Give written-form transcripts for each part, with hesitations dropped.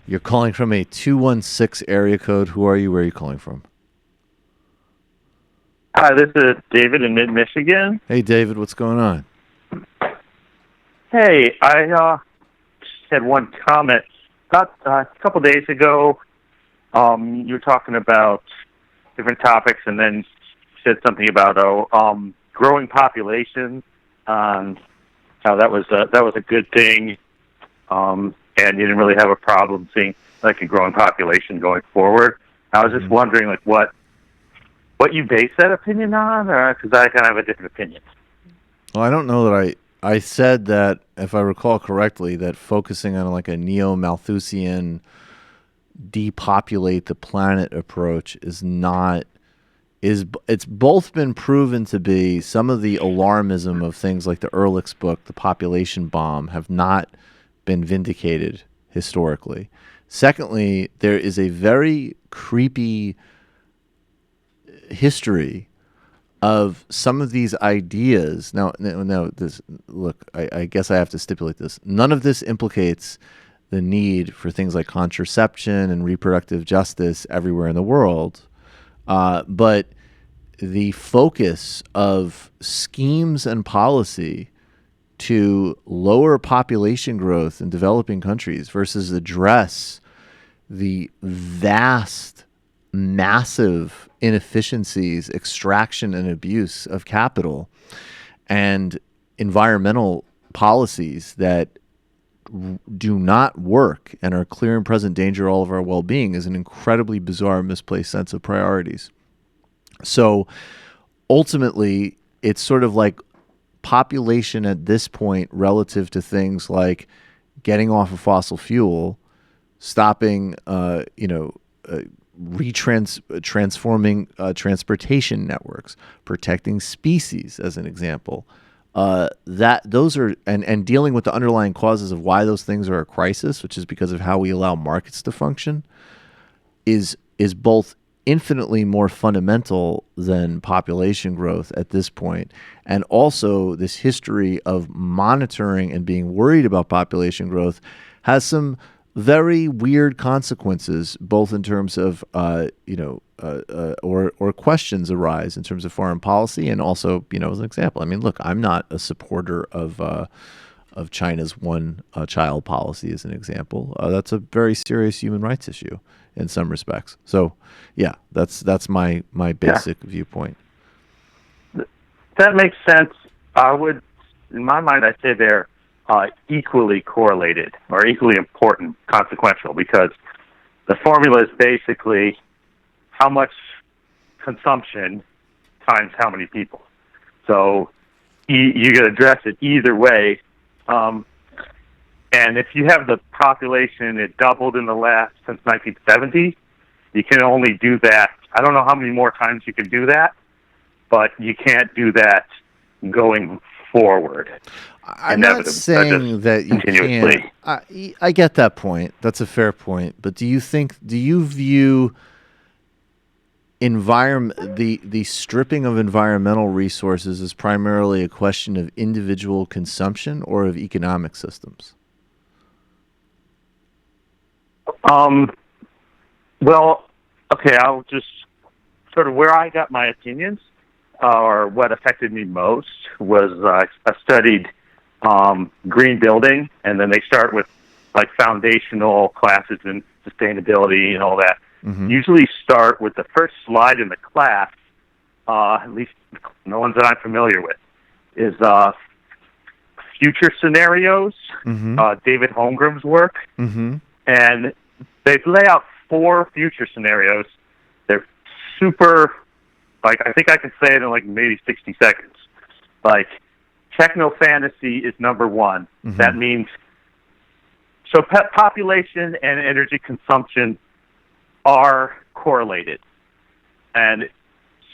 You're calling from a 216 area code. Who are you? Where are you calling from? Hi, this is David in mid-Michigan. Hey, David, what's going on? Hey, I just had one comment. About a couple days ago, you were talking about different topics, and then said something about growing population, how that was a good thing, and you didn't really have a problem seeing like a growing population going forward. I was just wondering, like, what you base that opinion on, because I kind of have a different opinion. Well, I don't know that I said that, if I recall correctly, that focusing on like a neo-Malthusian depopulate the planet approach it's both been proven to be. Some of the alarmism of things like the Ehrlich's book, The Population Bomb, have not been vindicated historically. Secondly, there is a very creepy history of some of these ideas. Now, I guess I have to stipulate this. None of this implicates the need for things like contraception and reproductive justice everywhere in the world. But the focus of schemes and policy to lower population growth in developing countries versus address the vast, massive inefficiencies, extraction and abuse of capital, and environmental policies that do not work and are clear and present danger to all of our well-being is an incredibly bizarre, misplaced sense of priorities. So ultimately, it's sort of like population at this point relative to things like getting off of fossil fuel, stopping, transforming transportation networks, protecting species, as an example. That those are and dealing with the underlying causes of why those things are a crisis, which is because of how we allow markets to function, is both infinitely more fundamental than population growth at this point, and also this history of monitoring and being worried about population growth has some very weird consequences, both in terms of or questions arise in terms of foreign policy, and also, as an example. I mean, look, I'm not a supporter of China's one child policy, as an example. That's a very serious human rights issue in some respects. So, yeah, that's my basic viewpoint. That makes sense. I would, in my mind, I'd say they're equally correlated or equally important, consequential, because the formula is basically how much consumption times how many people. So you can address it either way. And if you have the population, it doubled since 1970, you can only do that. I don't know how many more times you can do that, but you can't do that going forward. I'm not saying that you can't. I get that point. That's a fair point. But do you view the stripping of environmental resources as primarily a question of individual consumption or of economic systems? Well, okay, I'll just sort of where I got my opinions, or what affected me most, was I studied green building, and then they start with like foundational classes in sustainability and all that. Mm-hmm. Usually start with the first slide in the class, at least the ones that I'm familiar with, is future scenarios, mm-hmm. David Holmgren's work, mm-hmm. and they lay out 4 future scenarios. They're super, like, I think I can say it in like maybe 60 seconds. Like, techno-fantasy is number 1. Mm-hmm. That means, so population and energy consumption are correlated, and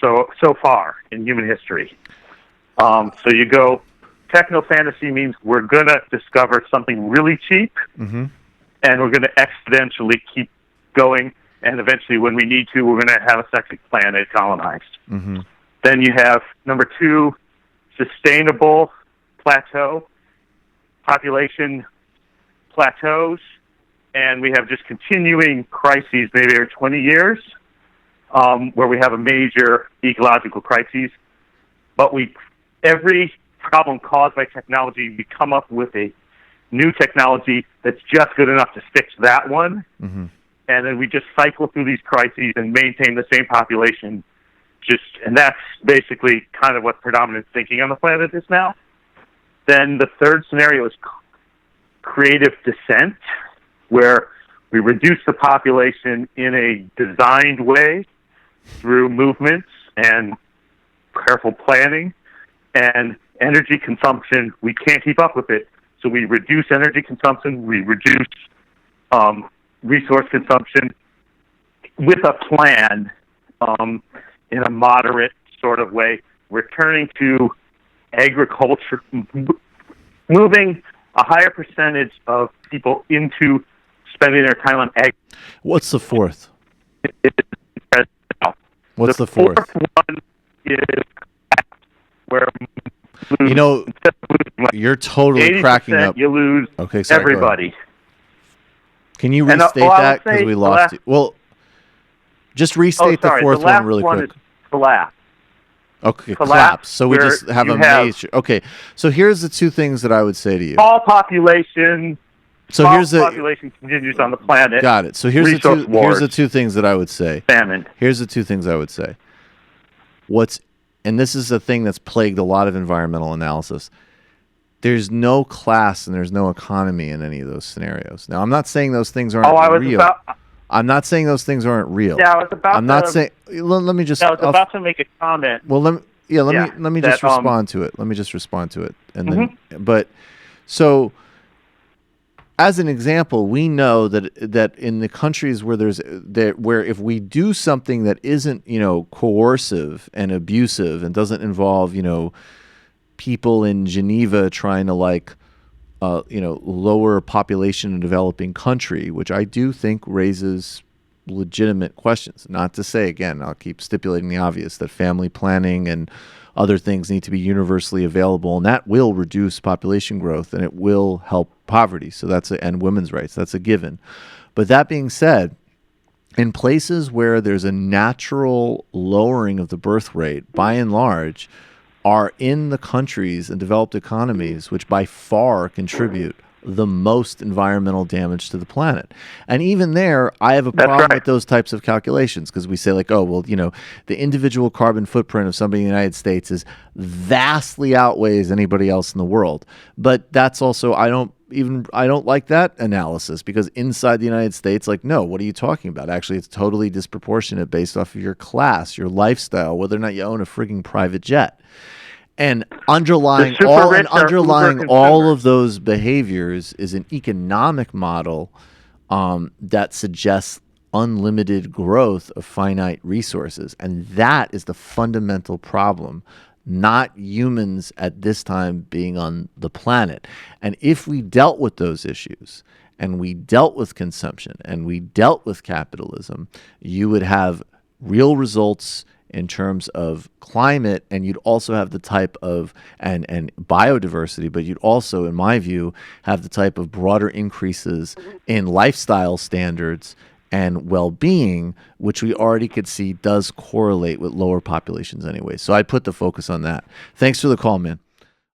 so far in human history. So you go, techno-fantasy means we're going to discover something really cheap, mm-hmm. and we're going to exponentially keep going, and eventually when we need to, we're going to have a second planet colonized. Mm-hmm. Then you have number 2, sustainable plateau. Population plateaus, and we have just continuing crises, maybe every 20 years, where we have a major ecological crisis. But every problem caused by technology, we come up with a new technology that's just good enough to fix that one, and then we just cycle through these crises and maintain the same population. And that's basically kind of what predominant thinking on the planet is now. Then the third scenario is creative descent, where we reduce the population in a designed way through movements and careful planning, and energy consumption, we can't keep up with it. So we reduce energy consumption, we reduce resource consumption with a plan, in a moderate sort of way, returning to agriculture, moving a higher percentage of people into spending their time on agriculture. What's the fourth? What's the fourth? The fourth one is where you're totally cracking up. You lose everybody. Can you restate that because we lost you? Well, just restate the fourth one really quick. Collapse. Okay, collapse. So we just have a major. Okay, so here's the two things that I would say to you. All population. So here's the population continues on the planet. Got it. So here's the two things that I would say. Famine. Here's the two things I would say. And this is a thing that's plagued a lot of environmental analysis. There's no class and there's no economy in any of those scenarios. Now, I'm not saying those things aren't real. I'm not saying those things aren't real. Yeah, I was about. I'm not saying. Let me just. I was about to make a comment. Well, let me just respond to it. Let me just respond to it, and then. But so, as an example, we know that in the countries where where if we do something that isn't coercive and abusive and doesn't involve people in Geneva trying to lower population in a developing country, which I do think raises legitimate questions. Not to say, again, I'll keep stipulating the obvious, that family planning and other things need to be universally available, and that will reduce population growth and it will help poverty. So and women's rights. That's a given. But that being said, in places where there's a natural lowering of the birth rate, by and large, are in the countries and developed economies which by far contribute the most environmental damage to the planet. And even there, I have a problem with those types of calculations, because we say the individual carbon footprint of somebody in the United States is vastly outweighs anybody else in the world. But that's also, I don't like that analysis, because inside the United States, no, what are you talking about? Actually, it's totally disproportionate based off of your class, your lifestyle, whether or not you own a frigging private jet. And underlying all of those behaviors is an economic model that suggests unlimited growth of finite resources. And that is the fundamental problem, not humans at this time being on the planet. And if we dealt with those issues, and we dealt with consumption, and we dealt with capitalism, you would have real results in terms of climate, and you'd also have the type of and biodiversity, but you'd also, in my view, have the type of broader increases in lifestyle standards and well-being, which we already could see does correlate with lower populations anyway. So I'd put the focus on that. Thanks for the call, man.